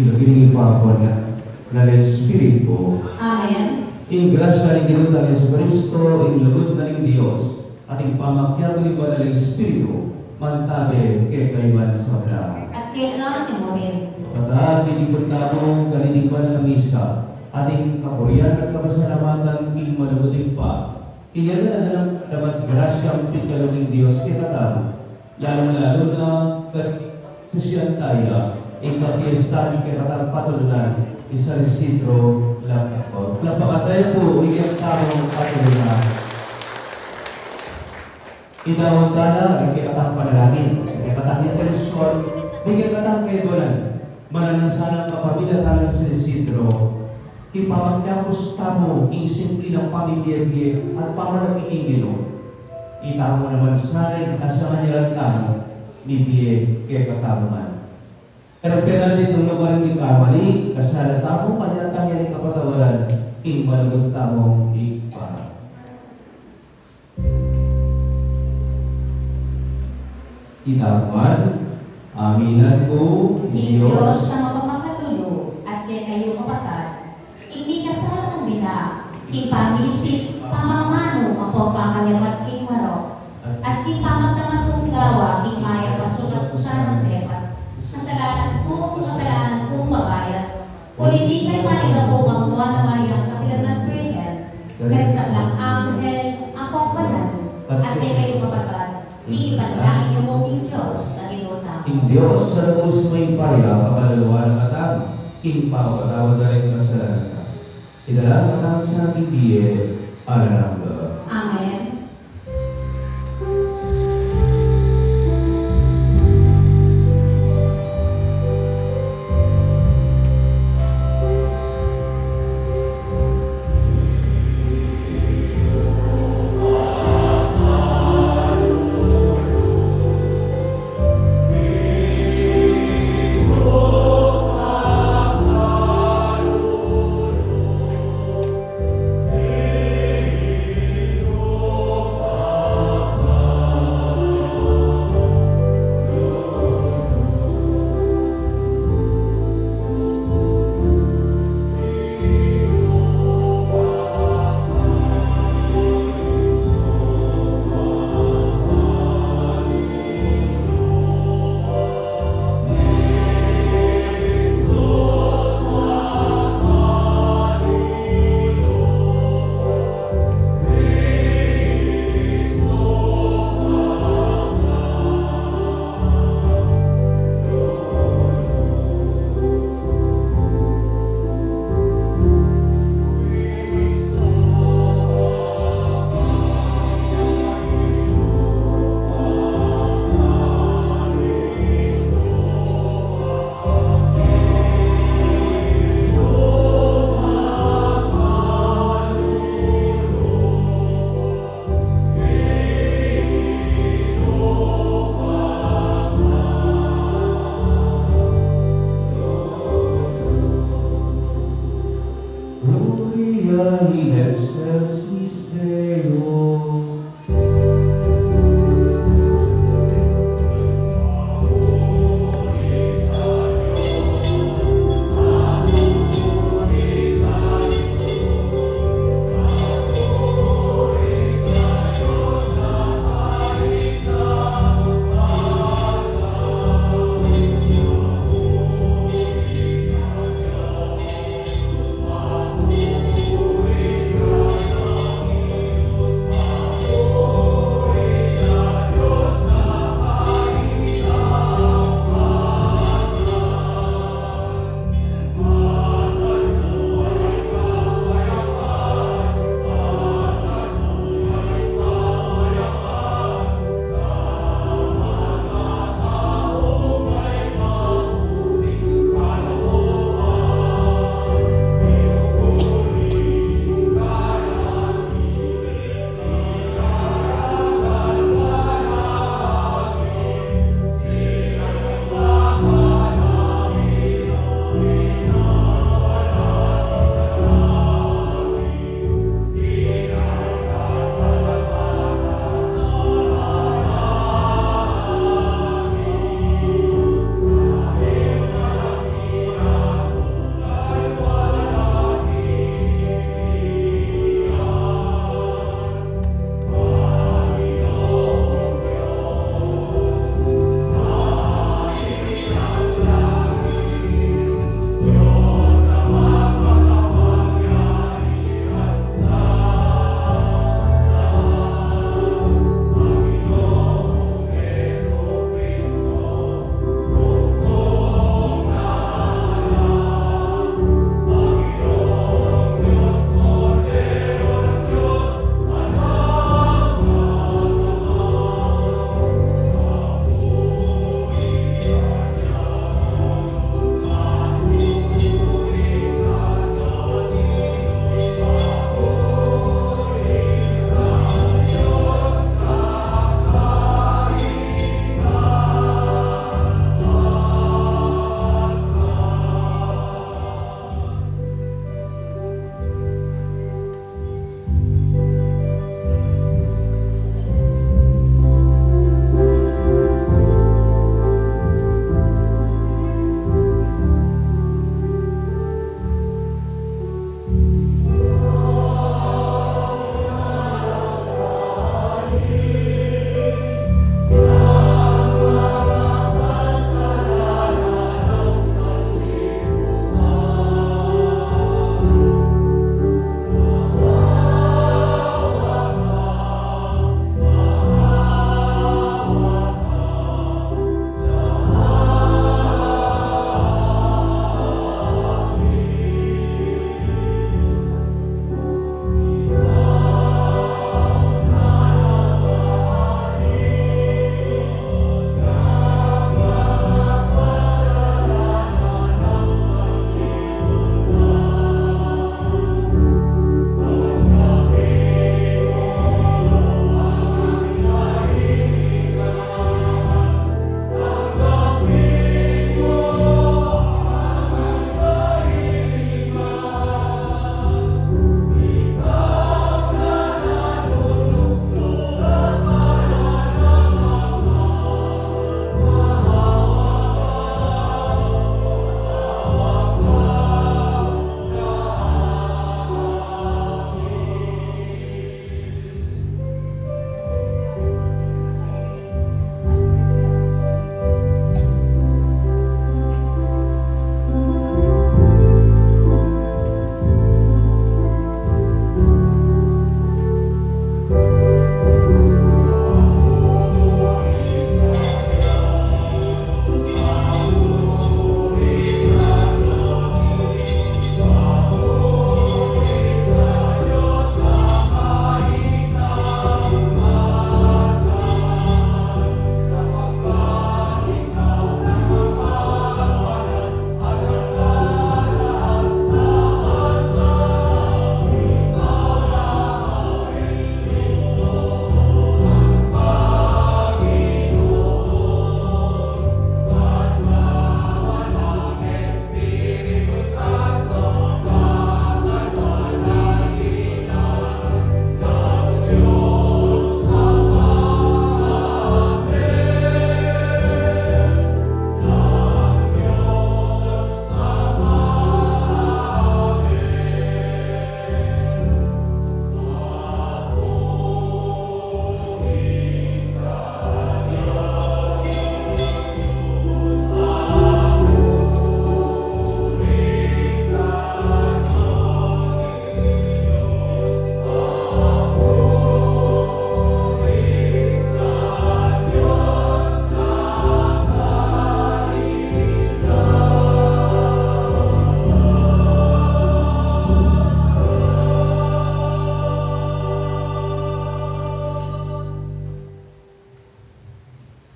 Kinukiling ipapon na Espiritu. Amen. In grasya ni Ginoo na Yesu Kristo, in lubot na ng Diyos, ating pamakyato ni Banal na Espiritu, mantabe kay kayman sa Abraham. At kailangan mo rin. Kapatid, tinipon tamo, kalinipan ng misa, ating kapurian at kapasalamatan king manubuting pa. Iyan na dapat grasyang pikalo ng Diyos kitataw, lalo na susyan tayo, ikapiesta ni kitataw patulunan, isa resitro lang ako. Lapakataya po, iyan tamong patulunan. Idawang tala, ang kitataw panalangin, kitataw ni Tereson, di kitataw kay Dolan. Mananang sana kapabila talang sa resitro, ipamagdapos tamo, isimple ng pamilya at pamanang Ginoo. Itamo naman sana kasaman nilang tamo, ni Biye kay katamungan. Pero natin nung naman ni kamali, kasala tamo, kanyatang yan ang kapatawaran, ing malugot tamong ipa. Itamuan, aminan ko, Diyos sa mapapakatulo at kay kayo kapatid, hindi kasalanan nila, ipamisit, pamamano, mapapakanyamat king maro, at ipamagdaman kong gawa, imaya pasulat sa ng teka, kasalanan kong mabayad, hindi kay Maria po ang buwan na Maria ang kapilan ng Brilliant, nagsablang anghel, akong banal, at kay kayo kapatid, iipanalangin niyo mong Diyos sa inuta. Ing Diyos sa lubos may paya, kapalaluan ng katang, ing pawatawad na rin kasalanan. Idala katang sa ating biye, alam. Amen.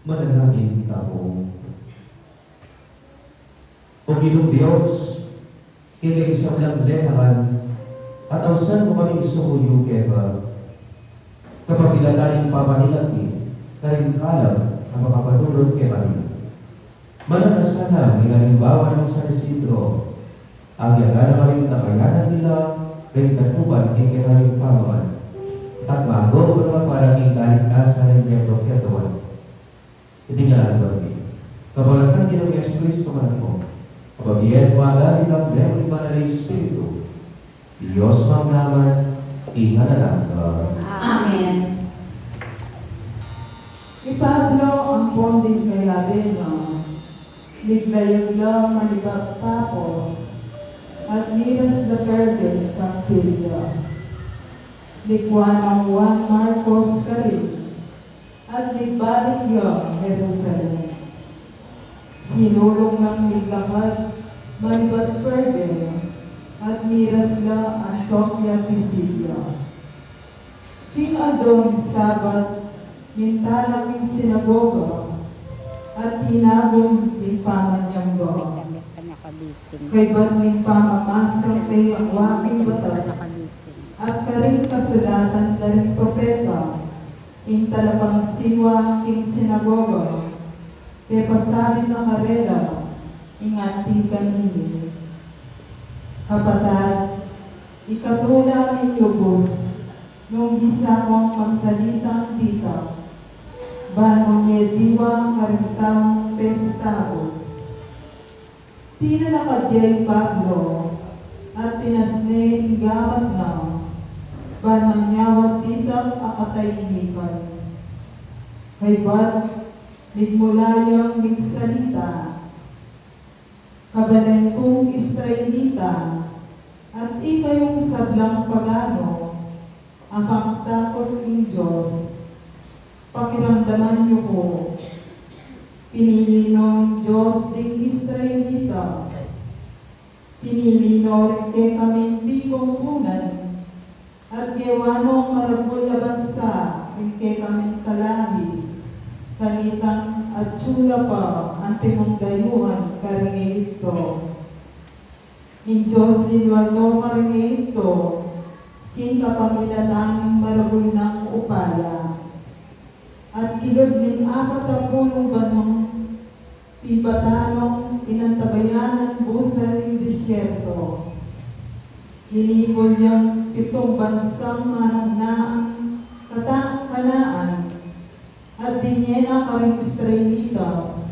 Manalangin kamo. O Ginoong Diyos, kining sa ulang leharan, at awsan mo kami isuhuyo keba. Kapag ilalaing pamanilaki, karing kalam ang makapadulog keba rin. Mananasana ng halimbawa ng San Isidro, ang yaga na kaming takayanan nila, rin katuban ng kinaring pamaman. At mago ko naman parang ikaligtasan ng miyembro katuan. Hindi nga lang bagi. Kapalakan din ng Yesu Cristo man mo, kapagiyan mo agad ang memory man ng Espiritu. Diyos manglaman, ihanalangin. Amen. Si Pablo ang ponding kaya din, liglayong lang malibag tapos, at miras na Virgin Pampilio. Likwan ang Juan Marcos Karin, at ligbalik yung Jerusalem. Sinulong ng liglakad, malibag Virgin, at miras la Antioquia Pisidia. King Adong Sabat, mintalang yung sinagoga, at tinagong yung pamaniyang doon. Kay ba't yung pamamasang kay ang waking batas, at karing kasulatan na rin propeta, yung talapang siwa yung sinagoga, kay pasarin na karela, yung antikan nini. Kapatad, ikatula yung lubos, nung isa mong magsalitang tita, banong niya diwa karintang pestao. Tina nakadyay Pablo, at tinasne gamat na, banong niyawat titang akatayinikan. Kay ba't, nigmulayang migsalita, kabalan kong Israelita, at ikayong sablang pagano, ang takot ng Diyos, pakiramdaman niyo po, pinili ng Diyos ding Israelita, pinili rin kay kaming di kongkunan, at gewanong maragul na bansa, kay kaming kalahi, kanitang at tsula pa, ang timong dayuhan, karingay ito. In Diyos dinwalo karingay ito, king kapamilatang maragul ng upaya. At kilod din 40 banong tibatanong inantabayanan busan ng disyerto. Inipol niyang 7 bansang mananaang kanaan at di niya na karing Israelita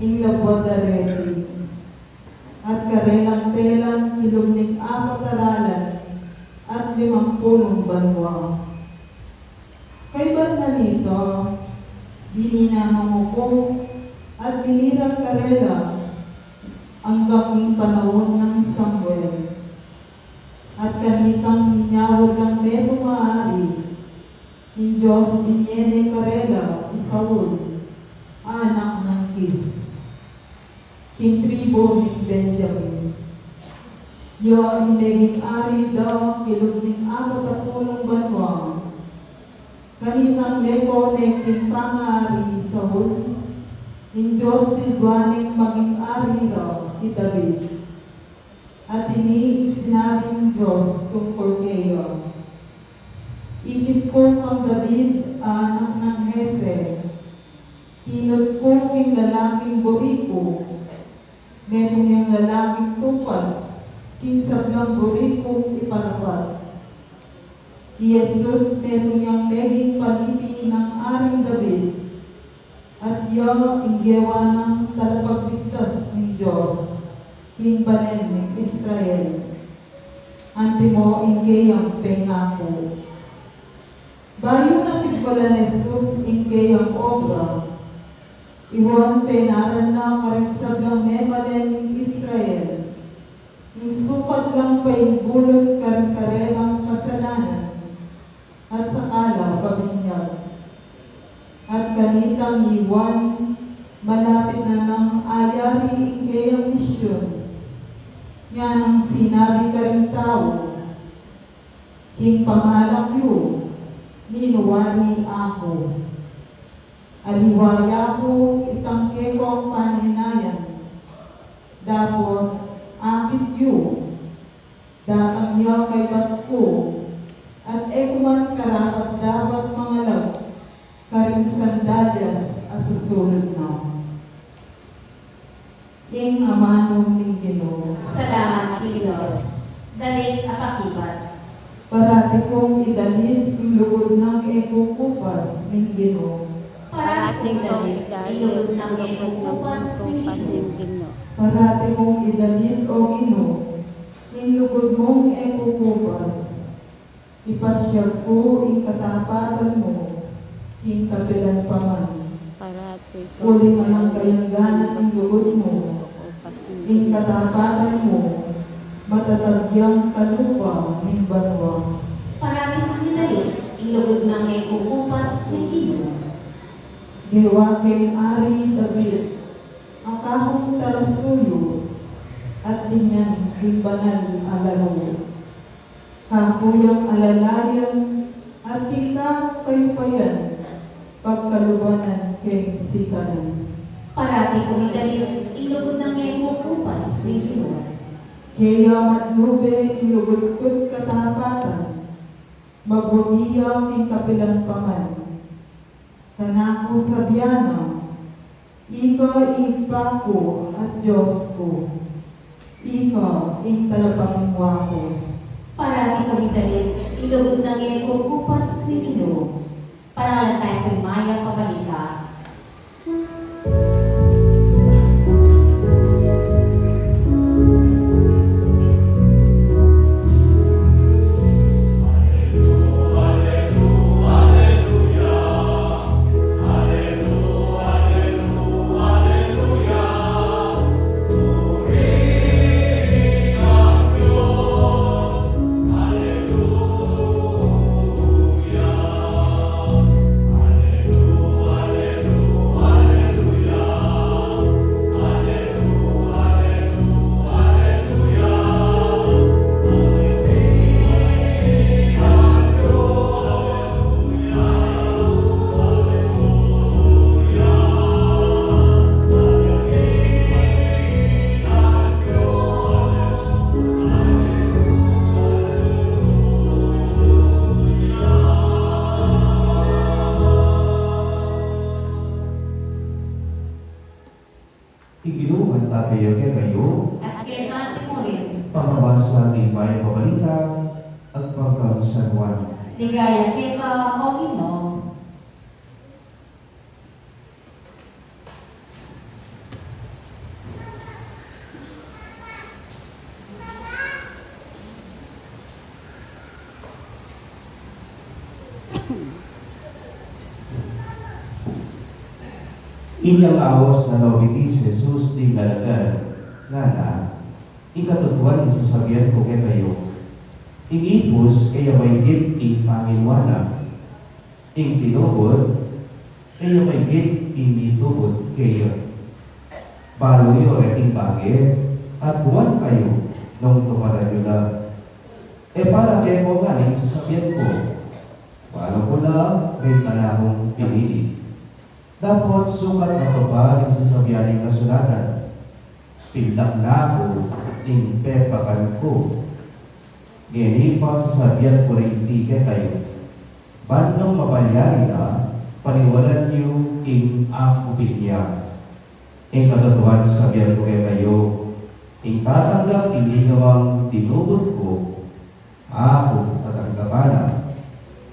in labodareti. At karelang telang kilod ng 4 at 50 banwa. Kay ba't na nito, dininamang ko at binirang karela ang gawing panahon ng Samuel. At kanitang hinyawag ng meron maaari, in Diyos dinyene karela Isaul, anak ng Kis, king tribo ng Benjamin. Yon naging ari daw kilog ng 40 banwa. Kanitang lepo naging pangari Saul, in Diyos silbaning maging ari raw ni David. At ini sinabing Diyos tungkol kayo. Itip ko kang David, anak ng Hese, tinod ko yung lalaking boriko, meron yung lalaking tupad, king sablang borikong iparapat. Jesus meron niyang naging palipi ng aring David, at yung inggewa ng talapagligtas ng Diyos, king banen ng Israel. Antimo inggeyang pengako. Bayo na pigwala ni Jesus inggeyang obra, iwan penaran na karigsablang memalen ng Israel, yung sukat lang pa yung bulot karikarelang kasalanan, at sakala pabinyag. At kanitang iwan, malapit na ng ayari ingayang misyon. Yan ang sinabi ka rin tao, king pangalak yu, ninuwari ako. Aliwaya ko itangke ko ang paninayan. Dapat akit yu. Datang yu kay bat ko. At ekuman karapat dapat mangalap. Karing sandalyas at susunod na. Ing amanong ning Ginoo. Salamat kay Diyos. Dalit apakibat. Parati kong idalin ang lugod ng ekukupas ning Ginoo. Parating dalit, ilugod ng ikukupas ng Ginoo. Parati kong idalin o Ginoo, ang lugod mong ekukupas. Ipasyag ko ang katapatan mo, ang kapilan pa man. Uli man ang kayangganan ng lugod mo, ang katapatan mo, matatagyang kalupa ng banwa. Parating dalit, ilugod ng ikukupas ng Ginoo. Giwa kay Ari David, ang kahong talasuyo, at linyan kay banal alaro. Kakuyang alalayan, at ikaw kay payan, pagkalubanan kay sikanan. Parating kong dalit, ilugod ng ikukupas ng Ginoo. Kaya matnube ilugod ko't katapatan, magbutiya king kapilang paman. Kanako sa biyana, ika ipa ko at Diyos ko, ika ing talapangwa ko. Parating kong dalit, ilugod ng ikukupas ng Ginoo. Paralan tayo kay Maya Pabalita. Iginuman tayo kayo, At kay Ate mo rin, pamabasa ng Maya Pabalita at pagkang San Juan. ligaya kay ka o Ginoo. Inyang awas na nawiti si Jesus di Galagan, ngana, ikatutuan isasabihan ko kay kayo, ingipos kaya may git ing panginwana, ing tinuod, kaya may git ing nituod kayo. Baluyo reting bagay, at buwan kayo nung tumaran nyo lang. Para kayo ko nga ning sasabihan ko, paano ko lang may panahong pinili. Dapat sukat na pa ang sasabihan ng kasulatan. Pilak na ako, ing pepakan ko. Gini pa sasabihan ko na hindi kayo. Bandang mapalyari na, paniwalan niyo ing ako pinya. Ing katotohan sasabihan ko kayo, ing tatanggap hindi nawang tinugot ko, ako tatanggapan na.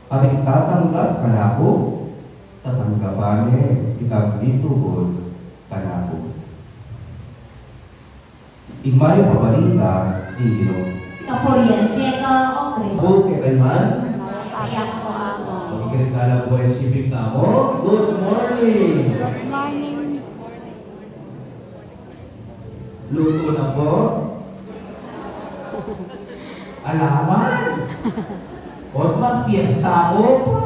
At ing tatanggap ka na ako, tatanggapan kitang ditugod kanako. Imay Pabalita, Ginoo. Kapurian kay ka o Kristo. Okay kayo man? Kaya ko ako. Pagkikirit na lang po receive na ako. Good morning! Good morning. Luto na po? Alaman! Huwag mag-fiesta ako po.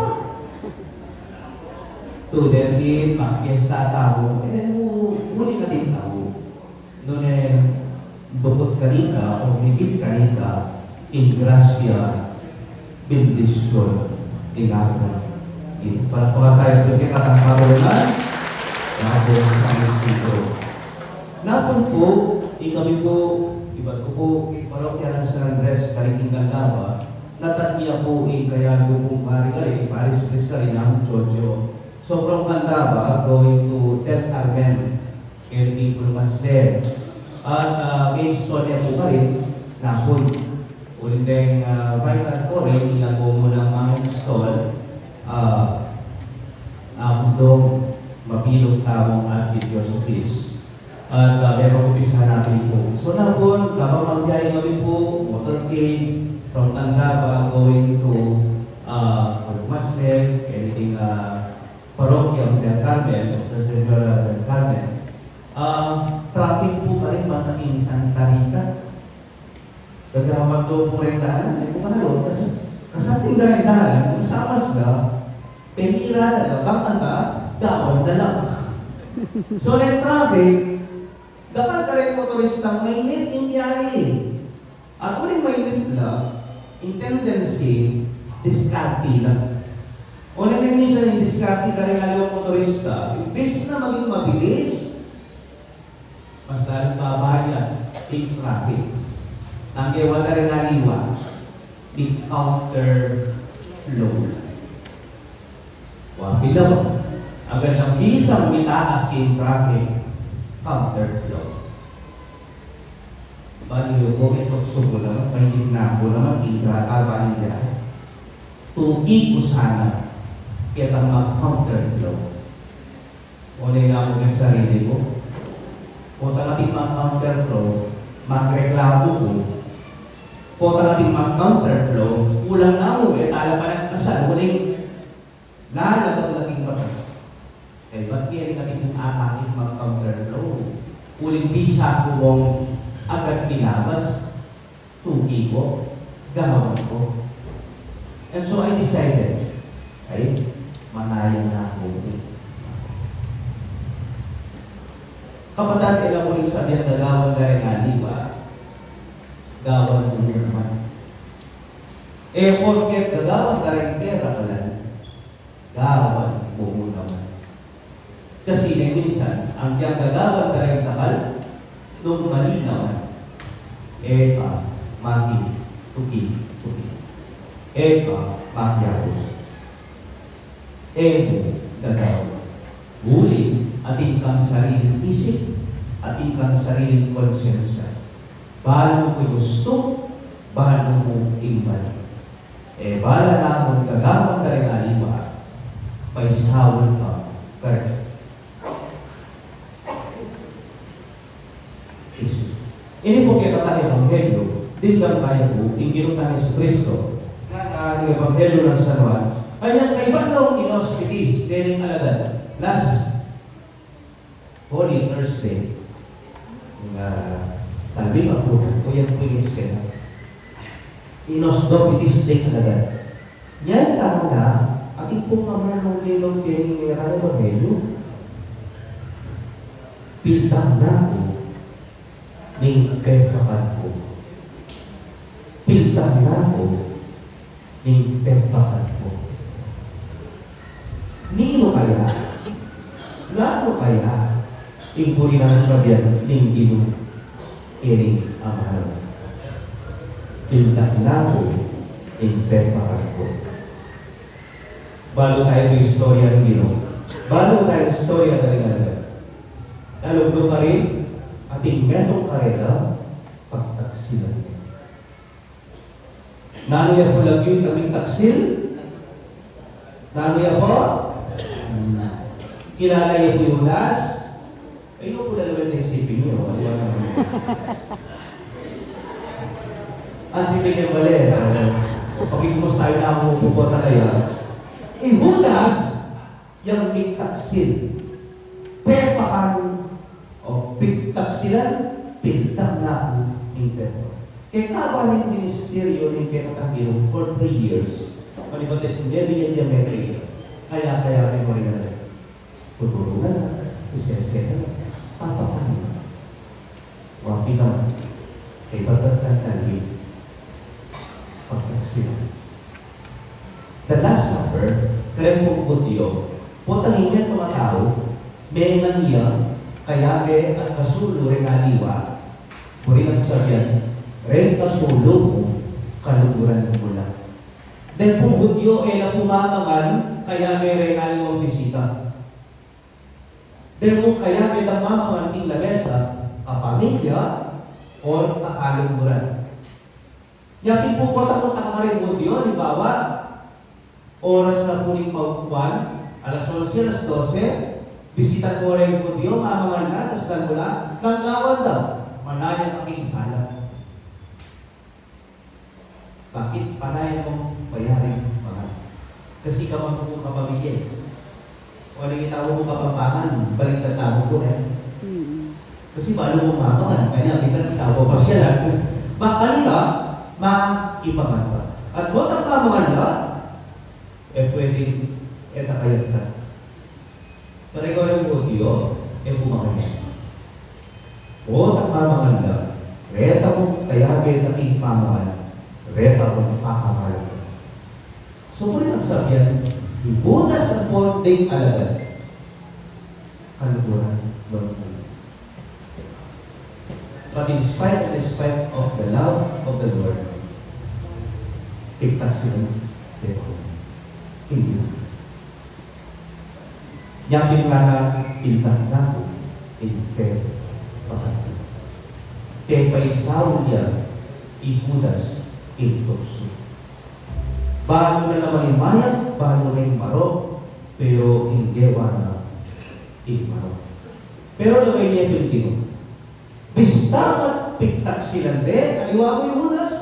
Tudergit, mag-fiesta tao. Uli ka din tao. Noon bukod kanina o higit kanina, in gracia, bendisyon, ingatan. Palakpakan tayo kung kakatang parolan. po kaya po kari Paris Crystal ng Jojo. So from Candaba, going to Del Carmen, El People Masler. At main store niya po pa rin, Napol. Ulit yung vital foreign, ilan po muna ang install. Dong mabilog tamong archdiocese. At meron umpisahan natin po. So na po, kapag magbiyahe kami po, motorcade, from Tangaba going to Masler, anything parokya of Del Carmen, Del Carmen. Traffic po pa rin patating Santa Rita. Gagawag doon po rin daan. Ay kumalot, kasi kasating daan, isamas na, pemira na, bakanta, gawag na lang. So, like traffic, dapat ka rin motoristang mainit yung biyahe. At uling mainit lang, in tendency, diskarte lang. Unang minsan yung diskarte ka rin alawang motorista, imbes na maging mabilis, mas lalong babayan in traffic. Ang gawa na rin aliwa, the counter flow. Wapin naman, ang ganang bisang mitaas in traffic, counter flow. Baliyo ko, ito subo naman, pahingin na po naman, itratabahin niya. Tugi ko sana, kaya ang mag-counter flow. Unay na ako ng sarili ko. Kung talagang mag-counter flow, magreklamo ko. Kung talagang mag-counter flow, kulang na mo tala pa ng kasal, huling lalabag laging batas. Kaya ba't kaya natin kung aking mag-counter flow? Huling bisa ko kung agad pinabas, tugi ko, gawin ko. And so I decided, ay, manayan na ako. Kapatid, kailan mo rin sabihan gagawan dahil nga, di ba? Gawan mo naman. Porket gagawan ka rin pera ka lang, gawan mo naman. Kasi minsan, ang diyang gagawan ka rin takal, nung malinaw, mati, tuki. Makyabos. Gagawan. Huli, ating kang sariling isip, ating kang sariling konsensya. Balo mo gusto, balo mo imbali. Bala na akong gagawang ka rin aliwa, paisawal ka, kaya. Jesus. Ini po kaya tayo Ebanghelyo, din lang tayo po, ingiro tayo sa Kristo, na ang Ebanghelyo ng San Juan, ay ang kaiban daw inospitis, galing alagad. Last Holy Thursday, talbing ako, o yan po yung eksena. Inosdopitis day talaga. Yan tama na, ating pong amarong lilong kining ngayon Ebanghelyo. Piltang na ako, ning pepakan ko. Piltang na ako, ning pepakan ko. Nino kaya? Lalo kaya? Ingpuri ng sabihan, ning ginong iring amahan. Piltang na ako, ning pepakan ko. Bago tayo yung istorya ng ginong. Bago tayo yung istorya ng ginong. Nalugdo ka rin, ating metong karela, pagtaksilan. Nanuya po lang yun kaming taksil? Nanuya po? Kilala niyo po yung Judas? Ayun po dalawa na isipin niyo. Isipin niyo bali. Pagkikumos tayo na ako pupunta kaya. Judas, yung may taksil. Pepakan o pagtaksilan, pintang na ako ng pepa. Kaya kapalit ministeryo ng Ketakakiro for 3 years. Palibatit, hindi yan diametri. Kaya may mo rin na tutulungan na, susese na, papakan na. Wapi naman, kay batatang talbi, pagtaksilan. The Last Supper, kaya pong butiyo, putangin niya mga tao, may nangyang, kaya at kasulo rin aliwa, kuri ang sabihan, rin kasulo mo, kaluguran mo lang. Dahil kung Hudyo ay napumamangan, kaya may regalo ang bisita. Dahil kung kaya may namamangan ting lamesa, kapamilya, o kakalungguran. Yakin po po ako nakamarin Hudyo, halimbawa, oras na puling paupuan, alas 11, alas 12, bisita ko rin Hudyo, mamangan na, tasdan mo lang, nanggawan daw, manayang aking sala. Bakit panayan mong bayarin mahal? Kasi ka magpupo ka pamilya. O nang itawo mo kapampangan, balik na tao ko eh. Kasi balo mo mamangan, kaya kita itawo pa siya lang. Bakali ka, makipaman ka. At mo tagpamangan ka, pwede, nakayag ka. Pero ikaw yung Hudyo, pumangan niya. O tagpamangan ka, reta mo kaya aking pamangan. Reta ko pakamahal. So, po rin ang sabihan, ibutas ang porting alagad. Kaluguran, Lord. But in spite of the love of the Lord, iptas sila dito. Hindi. Yakin nga na iltang na po, iltang pakati. Kaya paisaw niya, ibutas, iltokso. Bago na naman yung mayak, bago na yung marok, pero hindi na marok. Pero lagay niya ito yung tino. Bista at piktak silang de, kaliwa mo yung Judas,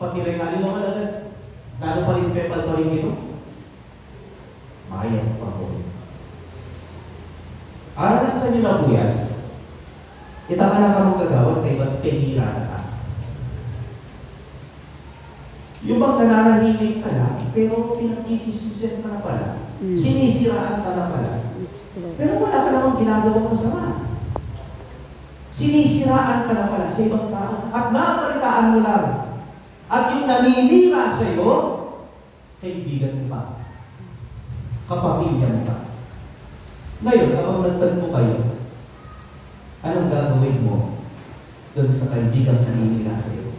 pati rin kaliwa mo agad. Lalo pa rin pepal pa rin ito. Mayak pa ko. Aralan sa inyo na po yan, itaka na ka mong gagawin kay ba't pinira na ka. Yung bang nananahimik ka lang, pero pinagkikisisen ka na pala, sinisiraan ka na pala, pero wala ka namang ginagawang masama. Sinisiraan ka na pala sa ibang tao, at napalitaan mo lang. At yung naninira sa iyo, kaibigan mo pa. Kapamilya mo pa. Ngayon, kapag nagtagpo kayo, anong gagawin mo doon sa kaibigan naninira sa iyo?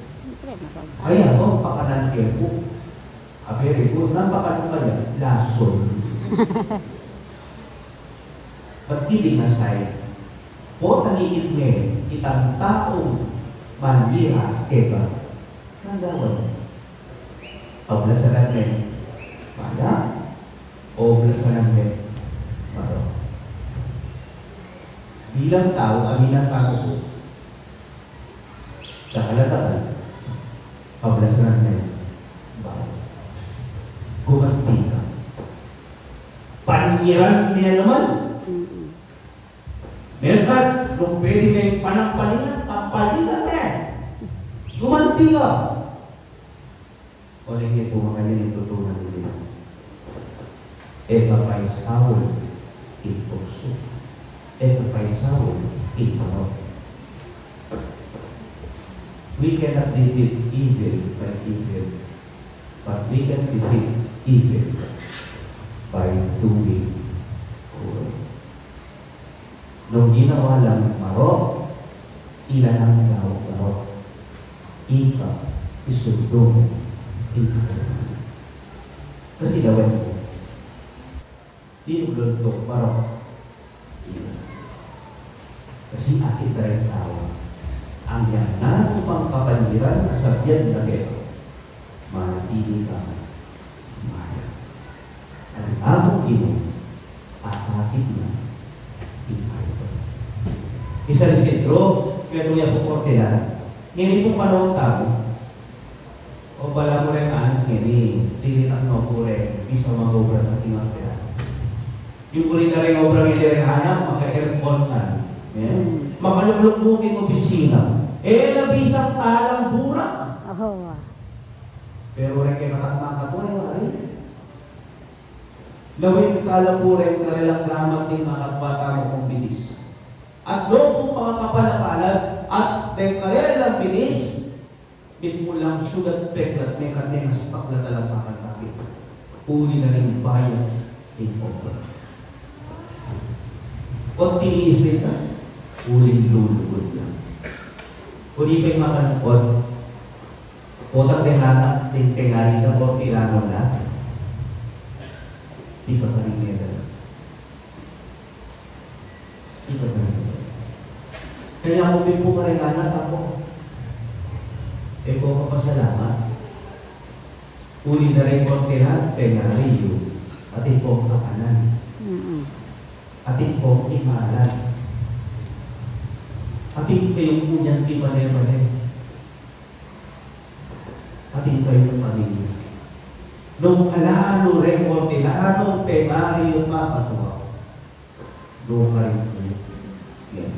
Ay, ako, pakanan po. Very good. Napakan mo kaya? Lason. But kidding aside, po nangigit ngayon, itang taong manira, eba, nandawal. Pablasaran ngayon, pada, o blasaran ngayon, maro. Bilang tao, aminang tao po. Kakalataan, pablasaran ngayon, baro. Gumanti ka. Paniran niya naman. Merkat, kung pwede may panangpalingan, pampalitan eh. Gumanti ka. O hindi po mga yan yung tutunan nila. Eva pa'y sawol, itokso. Eva pa'y sawol, itanok. We cannot defeat evil by evil, but we can defeat evil by doing good. Nung ginawa lang marok, ilan ang marok. Ika, isundo, ika. Kasi gawin mo. Tinulog to, marok. Ika. Kasi akin na rin tao. Ang yan na upang kapandiran na sabyan na ito, manatili ka maya. Ang among ino, akakit na ito. Isa rin sentro, kaya ito niya po kortelan. Ngayon pong panahon tao, o bala mo rin ang ngayon, tinitak mo po rin, isa mga obra ng tingang pera. Yung po rin na rin obra ng tingang anak, maka-aircon na. Makalulog mo kayong opisina. Nabisang talang burak. Pero rin kayo katakmang katuwa, wala rin. Lawin talang burak na nilang gramat ng mga bata mo kong bilis. At doon kong pangakapalapalad at dekarelang bilis, pitmulang sugat peklat may kanemas pakla talang makatapit. Uli na rin bayan in over. O tiniis rin ka, uling lulugod lang. Uli pa'y makanukod, o tang tengaling ka o tirano na, Di ka pa rin medal. Di ka pa rin medal. Kaya ako din po karinganan ako. Ko kapasalamat. Uli na rin ko tenariyo. Atin po kapanan. Atin po imalan. Atin kayong punyang imale-male. Atin kayong pamilya. Nung alaano rin mo tinanong tenariyo mapatuwa. Doon ka rin po. Yan.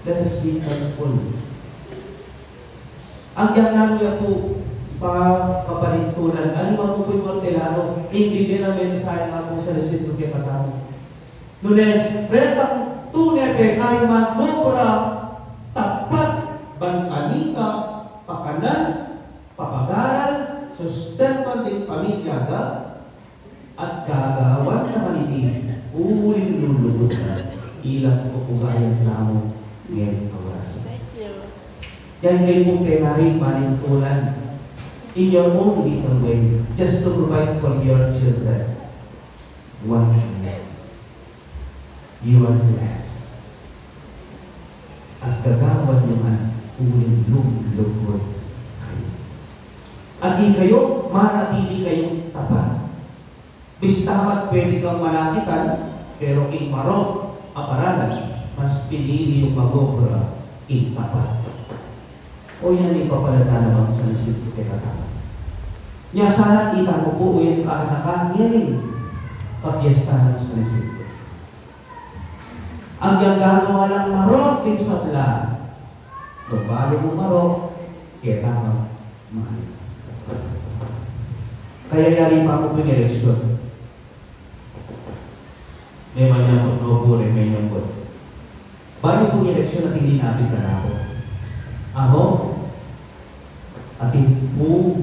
Let us be thankful. Ang yan namin po, kapalintunan, aliwan mo po yung Mortelano, hindi din ang mensahe nga po sa resito kay Patamo. Nunen, retang tunay kay kayo magmumura, tapat, bantanika, pakanan, papagaral, sustentan din pamilya ka, at gagawan na maliti, uling lulubot na, ilang kukugayan namo ngayon ang oras. Yan kayo pong tenari, palintunan, in your own little way, just to provide for your children. One thing, you are blessed. At gagawan nyo man, uling lugod kayo. At di kayo, manatili kayong tapat. Bistamat pwede kang malakitan, pero imarok, aparalan, mas pinili yung magobra, tapat. O yan ipapalata naman sa nasip kay Katama. Niya sana kita mo po yung kaanakan, yan yung papiestahan sa nasip. Ang gagawa lang marok din sa plan. So, bago mo marok, kaya tama, mahal. Kaya yari pa mo po yung eleksyon. May manyapot na upure, may nyambot. Bago po yung eleksyon at hindi natin kanako. Ako, ating po,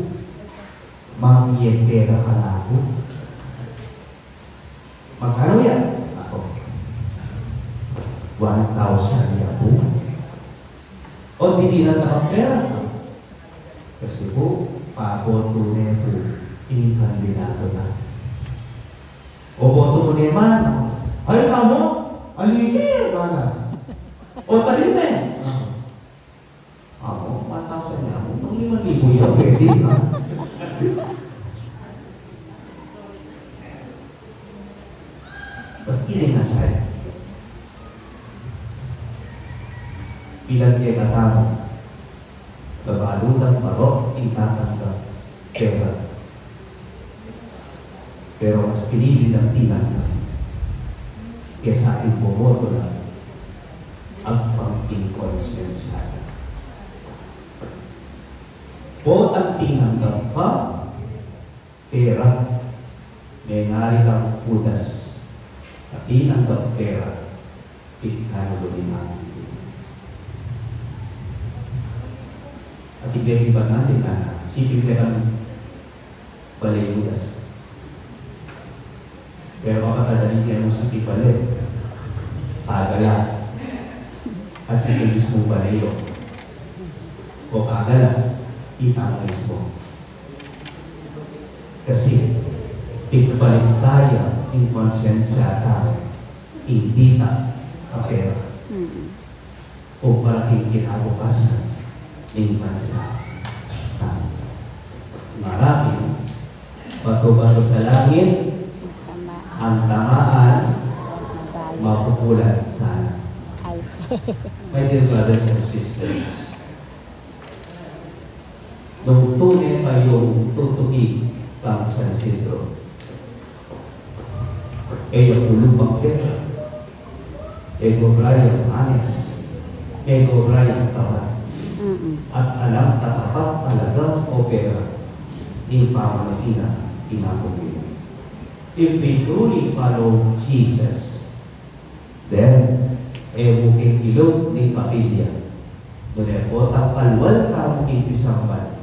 mamiyetera ka na ako. Magkano yan? Ako. 1,000 yan po. O, hindi na naman pera. Kasi po, paboto na po, ikandidato na. O, boto mo naman. Ay, kamo, aligi, mana. O, talime. Ako, 1,000 niya ako. Pang 5,000 yan, pwede ha. But kidding aside, bilang kaya katama, babalutan parok, itatanggap, pera. Pero mas pinili ng tinanggap, kesa ating bumoto na ang pang-inconsensya. O ang tinanggap pa, pera, may ngari kang pudas, at tinanggap pera, ikano din natin. At ibig-ibig natin na sipin perang balay pudas. Pero makakadali kayo mo sa tipalit, pagala, at ito mismo balayo. O pagala, itang mismo. Kasi, ipabalik tayo yung konsensya tayo, hindi na kapera. O parating kinabukasan ng bansa tayo. Maraming bato-bato sa langit, ang tamaan, mapupulan sana. My dear brothers and sisters, nung tunay kayong tutuki pang San Isidro, tulubang pera, Brian honest, Brian tapat, at alam tatapat talaga o pera, di pamanatina, tinapumili. If we truly follow Jesus, then, bukit ilog ni kapilya. Doon po, kalwal ka bukit isambal.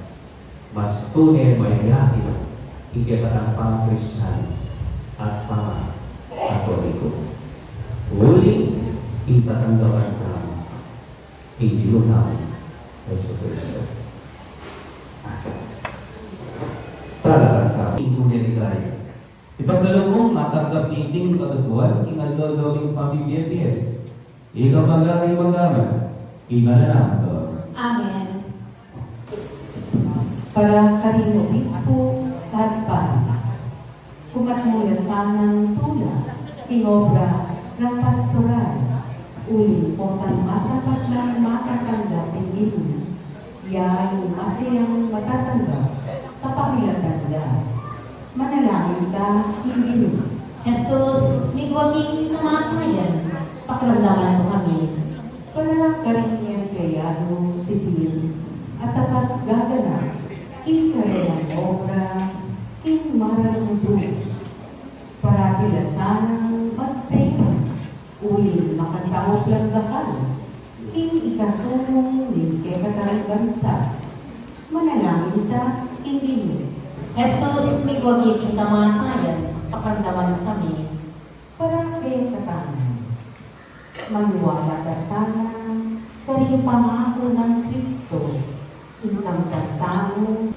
Mas tunay may yakin, ikipatang pang Kristiyano at pang Katoliko. Uli, itatanggapan ka, hindi mo namin, Yesu Cristo. Talagang ka, hindi mo niligaya. Ipagdalo mo matanggap ni Ding Pagatuan, ingalolo ng pamibiyebiyeb. Ikaw magagay magaman, imananam ko. Amen. Para karino bispo, tagpan. Kumatmula sanang tula, inobra ng pastoral. Uli po tan masapat ng matatanda pingin. Yan masayang matatanda, kapakilatanda. Manalangin ka, hindi mo. Jesus, ligwaging namatayan. Pakiramdaman mo kami. Para karinyan kayado sibil at tapat gagana, ikarelang obra, mararunod. Para kilasanang magsayo, uli makasahot lang dakal, ikasulong din kay katarang bansa. Manalangin ka, hindi mo. Jesus, ligwaging namatayan. Pakiramdaman mo kami. Para kay katanan, maniwala ka sana, karing pangako ng Kristo, ikang katamo.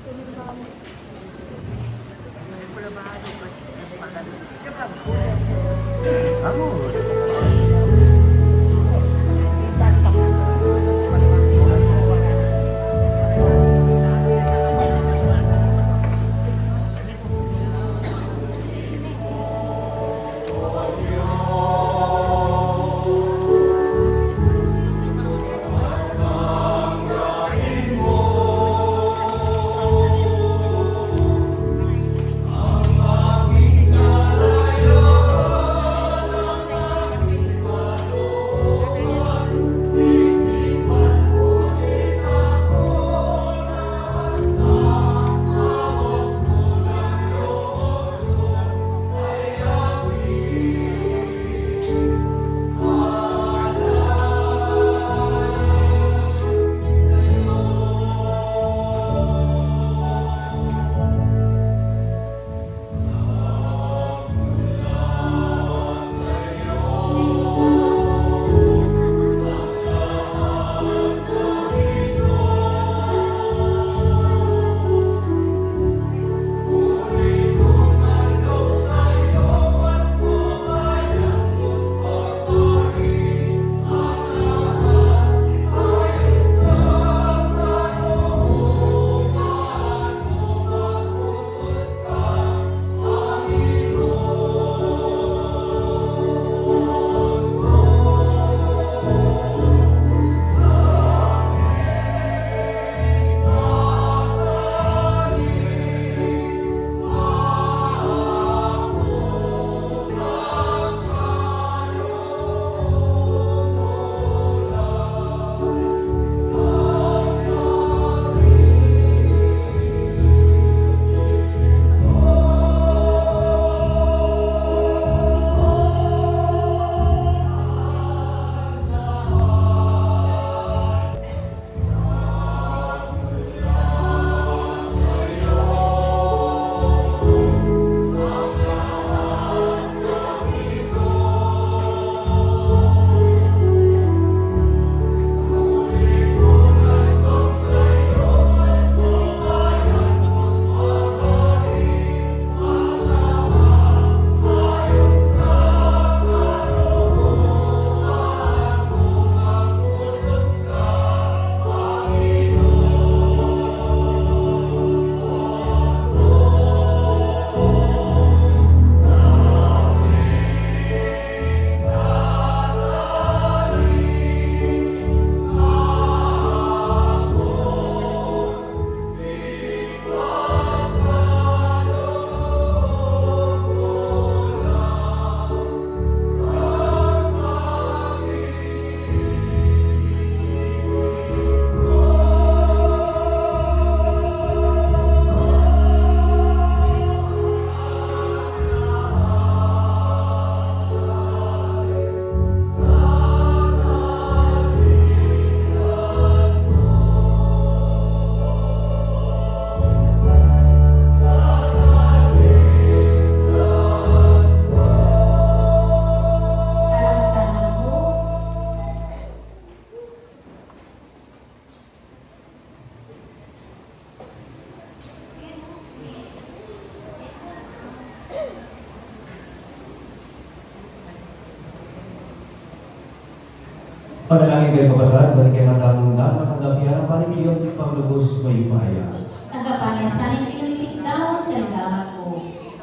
Panalangin kayo kapatid, balik kayo matamong dapat ang gabihan, balik kayo sa paglubos may paya. Nagapanya sa aking tinulitik daw ang kaligaman ko.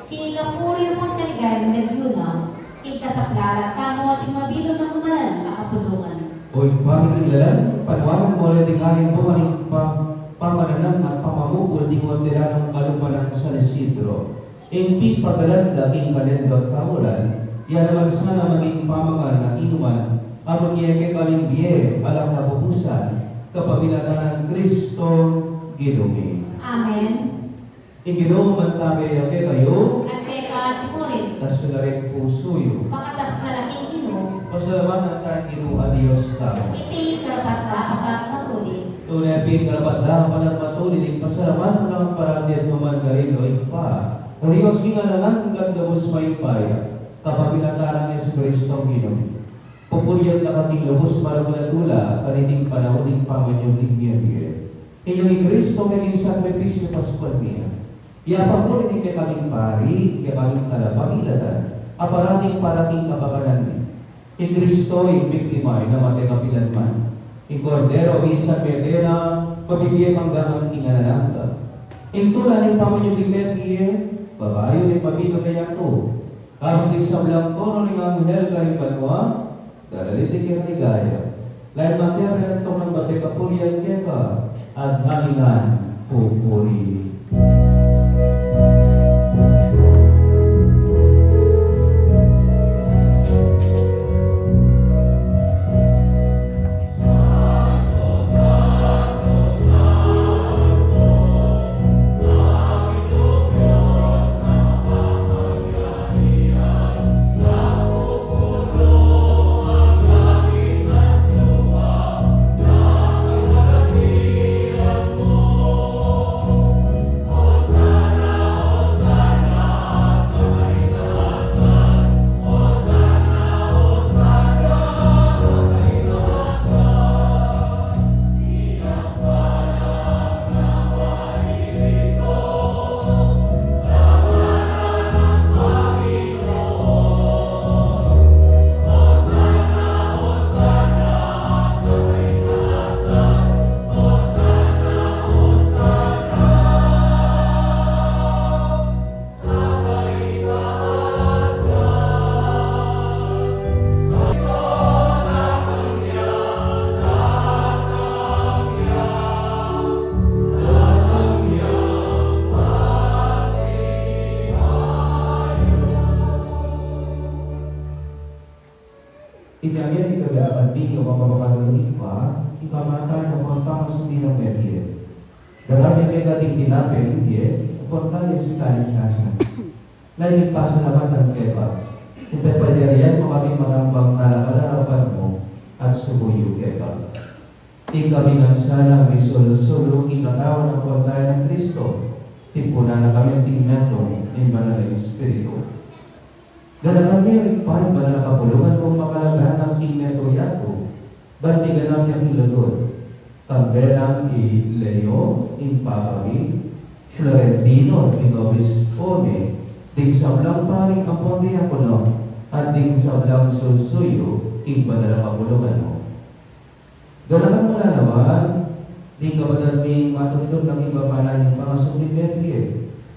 Kinigapuri mo ang kaligayan ng yunang. Ikasaplara kamo at mabilo ng umalan nakapulungan. Oy, pamilya lalan, panwanan mo rin kain po kaning pamananan at pamamukul di mo tiranong kalupanan sa Isidro. Hindi pagalanda king kalendot kamulan, yan naman sana maging pamagal na inuman, amon yeke kaling biye, alam na pupusan, kapag binatahan Kristo, ginumi. Amen. Ingino man tabi yake kayo, At kay kaati mo rin, tas na rin puso yun. makatas na laking ino, Pasalamat na tayo gino adios tao. iti karapat na apat matuloy. Tunay ping karapat na panat matuloy, pasalamat na ang parati at numangarin o ipa. O Diyos, kinalaman ang gandamos may paya, kapag pinataran ni Kristo ang ginumi. Pupuryan na kaming lubos maramula, kaniting panahon ng pamanyong tingyan. Inyong ni Kristo may sakripisyo Paskal niya. Iapang po rin kay kaming pari, kay kaming kalabangilatan, aparating parating kapakanan niya. I Kristo yung biktima ay namatay kapilanman. I Cordero, isang medera, mabibiyay manggangan kinanalangga. In tula ng pamanyong tingyan, babayo ni pamilya kaya to. Kapag sa blangkoro ng anghel kay Panwa, daralitin kaya ligaya. Lahat matiyari ito ng batay kapurian kaya at nalingan pupuri. Inyayan ikagaan din yung mapapakalunin pa, ikamatay ng mga pangasundi ng Meriye. Darami kay dating tinapay, hindi upang tayo si kalikasan. Lain pasalamatan keba, ipapadariyan mo kami magambang nalakalarapan mo at subuyo keba. Di kami ng sana may solo-solo, ikatawan ng pagdaya ng Kristo, tipunan na kami ang tingnato ng Banal na Espiritu. Dala kami ang ipay ba na nakapulungan kong makalagahan ng tingneto yato, bandigan namin ang hilagon. Tambelang i Leo, Impapami, Florentino, Obispone, ding sablang paring ang Pontiacono, at ding sablang susuyo, iba na nakapulungan mo. Dala mo na naman, ding kapatatming matutulog ng iba pananing mga sumipepye,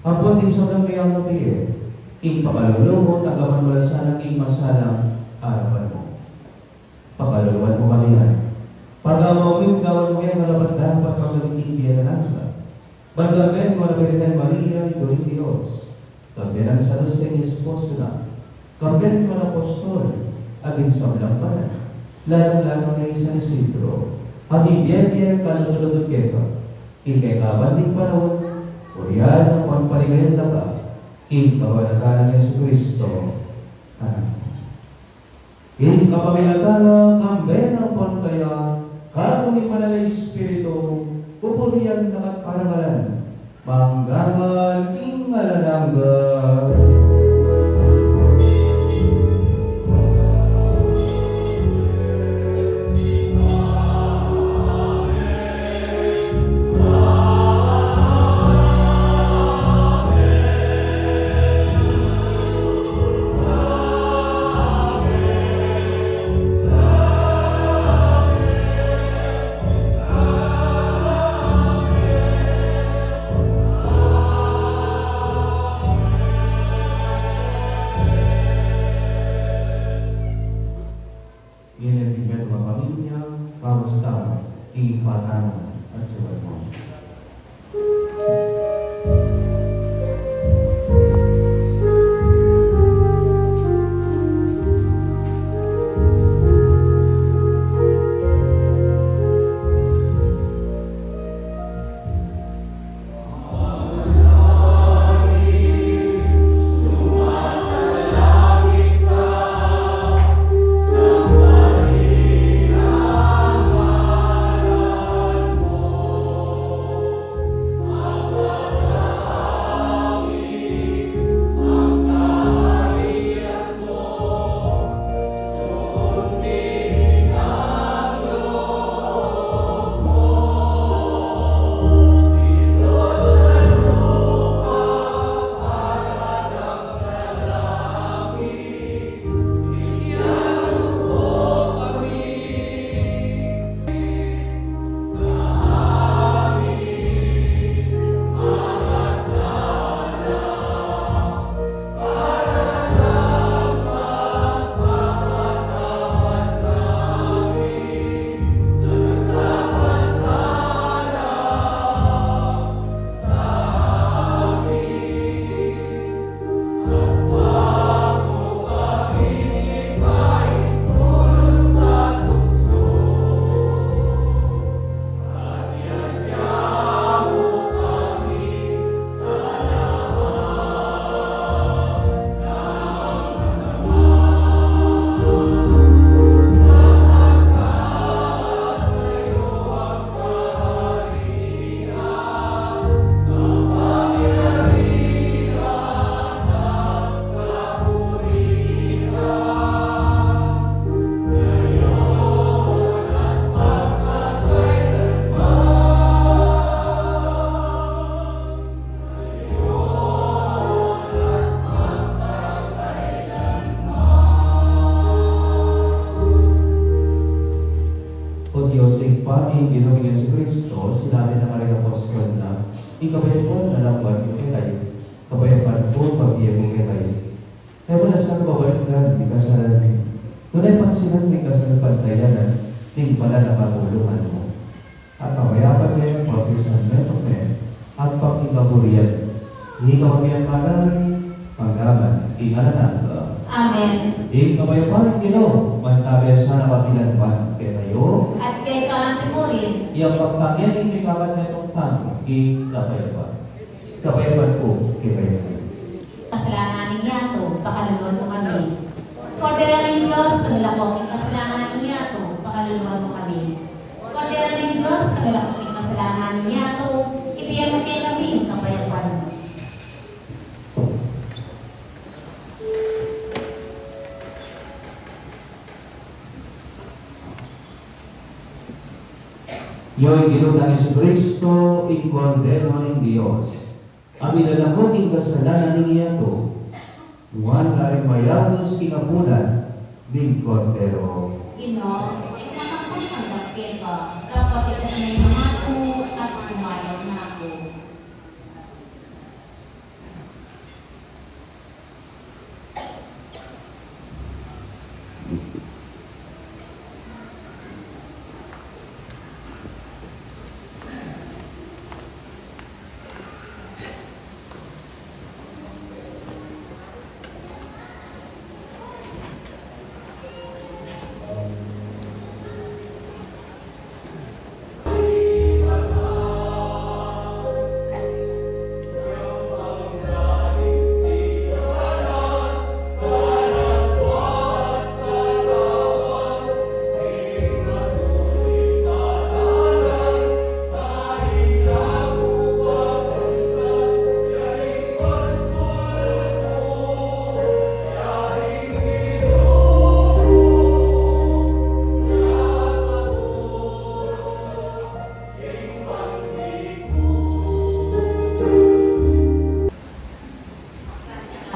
ang ding sablang mayang napiye, king pakaluluwa mo, tagaman mo lang sana king masalang harapan mo. Pakaluluwan mo kami yan. Pag-amawin, gawin mo yan, malabat dapat pag-maging biyan na nasa. Bandamen, malapitan Maria, Idorin Dios. Kambiyan ang San Jose ng Esposo na. Kambiyan mo na apostol, aging sa malampanan. Lalo-lalo na San Isidro. Habibiyay-biyay kalutulutod keto. Ikay-kaban din panahon, Kuriyan ang pampaligayan na ka. King kabalatan ni Jesucristo. King kapamilatana, kamben ang pantaya, katong imanalay Espiritu, pupuriyan na katparangalan, manggaman king malalangga. ipatano at suwal mo. O Diyos, tingpani Ginoong Jesucristo, sinabi ng mga apostol na, ikabayan na lang ba yung kay, kabayan po pag-iya mong kay. Kaya mo na sa kababalikan, di kasalanan. Tunay pansinan, di kasalanan pantayanan, ting pala nakatulungan mo. At kabayapan niya yung pagpisan meto at pag-ikaburiyan. Hindi ka magyan magay, panggaman, ingalanan ka. Amen. Ikabayan Ginoo, mantabay sana kapinanpan kaya kayo. At kay kaante mo rin. Yang pagtangyan hindi kawan na itong tango, ikabayan. Ikabayan po, ikabayan. Kasalanan niya to, pakaluluan mo kami. Kordero ng Diyos, sa nilakong kasalanan niya to, pakaluluan mo kami. Kordero ng Diyos, sa nilakong kasalanan niya to, ibigay mo kay kami, kapayapan mo. Yo'y Ginoo ng Jesucristo, ikondeno ng Diyos. Ang ilalakot ng kasalanan niya to, Juan na rin mayanos kinapunan, ng kondero. Ginoo, itakapos ang bagkeba, kapag itas na yung mga to, at umayaw na ako.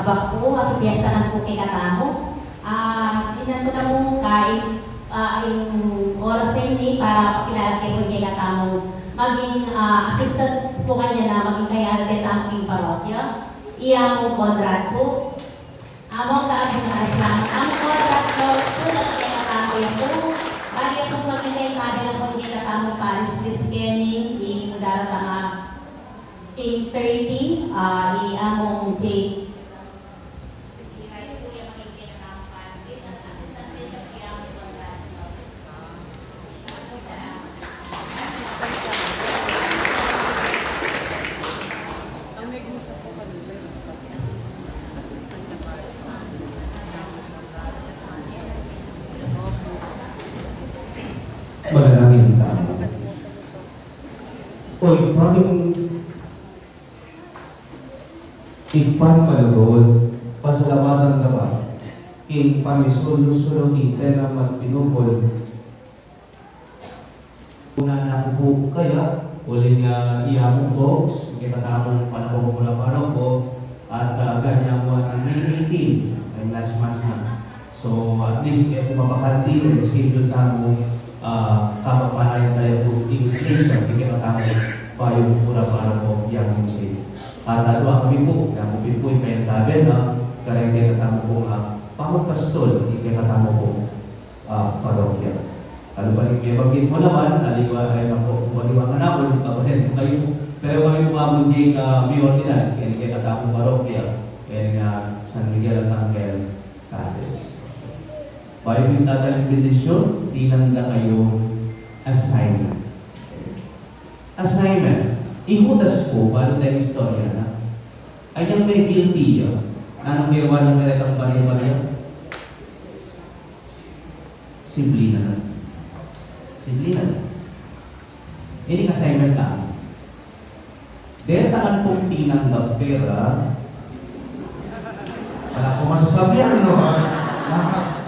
Abang po, piyastahan po kay Katamo. Inan ko na po kahit yung oras sa hindi para pakilala kay Katamo. Maging assistant po kanya na maging kay Albert ang aking parokya. Iyang kontrakt po. Among kaabing na lang. Ang kontrakt po, sulat kay Katamo yan po. Bali po maging kay Madala po kay Katamo pa Oy, parang ikpan malugod, pasalamatan ka ba? King pamisulong-sulong king tenang magpinupol. Una na po kaya, uling iamong folks, ikatamong panahon mula parang ko, at ganyan mo ang meeting, ay last month na. So, at least, kung mapakanti, schedule na mo, kapapanayan tayo kung illustration, ikatamong payong mula parang ko, yung state. At doon kami po, kami po yung tabi na karengge na tamo pong pamupastol, ikatamo pong parokya. Ano ba yung ibagin mo naman, aliwa ay ako, waliwangan na ako, yung kabahin kayo. Pero kayo mga mujing may ordinal, kaya katamo parokya, kaya San Miguel Arcangel Cadiz. Bayo yung tataling petisyon, tinanda kayo assignment. Assignment. Ihudas po, bago tayong istorya na, ay yung may guilty yun. Anong ginawa ng Meretang Maria? Simple na lang. Simple na lang. Ini assignment na. Dahil takan pong tinanggap pera, wala ko masasabi ano.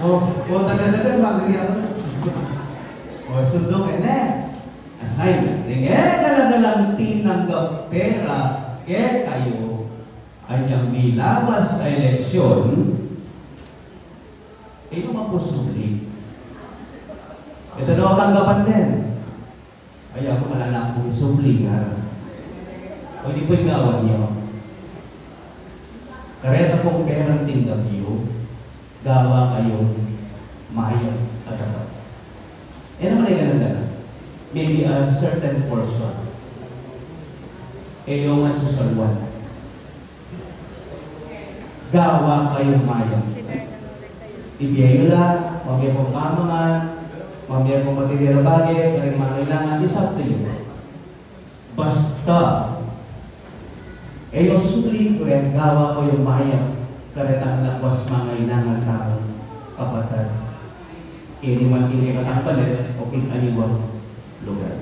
O tagal-tagal, magiging ano. O sundok assignment. Kaladalang tinanggap pera, kayo ay nang milabas sa eleksyon, kayo magpususuli. Ito na ang tanggapan din. Kaya ako malala kong isupli nga. O di po igawan niyo. Kareta pong perang tinggap niyo, gawa kayo maayang at dapat. Naman ay ganun na. Maybe a certain portion. Yung at susalwan. Gawa kayong mayang. Ibiyayo lang, mamaya pong kamangan, mamaya pong material bagay, kaya mga kailangan, it's up to you. Basta, yung susuli ko yan, gawa ko yung mayang, karetang lakwas mga ilangan tao, kapatid. Kini man kini katangpalit, o kinaliwang lugar.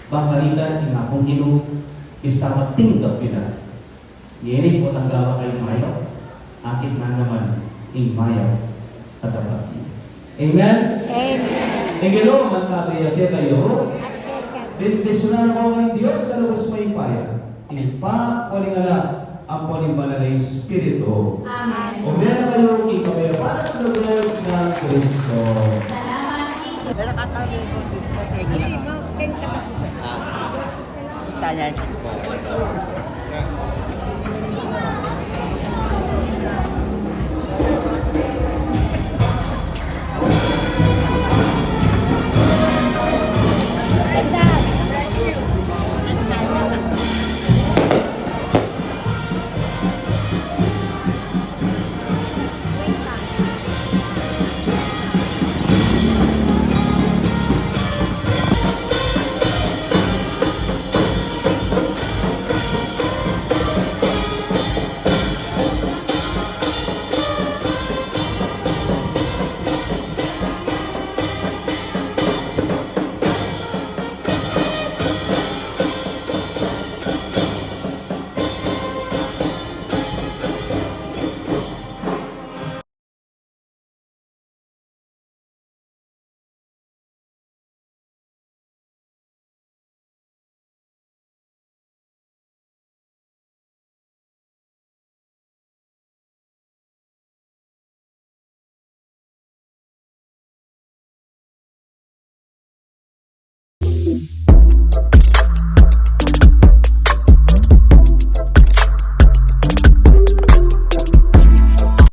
Bangkalitan, inakong ino, istama tinggap nila. Yeni po tanggawa kayo mayaw, akit na naman in mayaw at dapat. Amen? Amen. Engelo, magkabiyate kayo. Bendisyonan ko ng Diyos sa lubos may paya. Timpa, walingala, ang panimba na Espiritu. Amen. O meron kayo ikawaya para sa lubos ng Kristo. Salamat, Tito. Pero kakawin ko, sister, kayo ginawa. Gusto niya, chick po.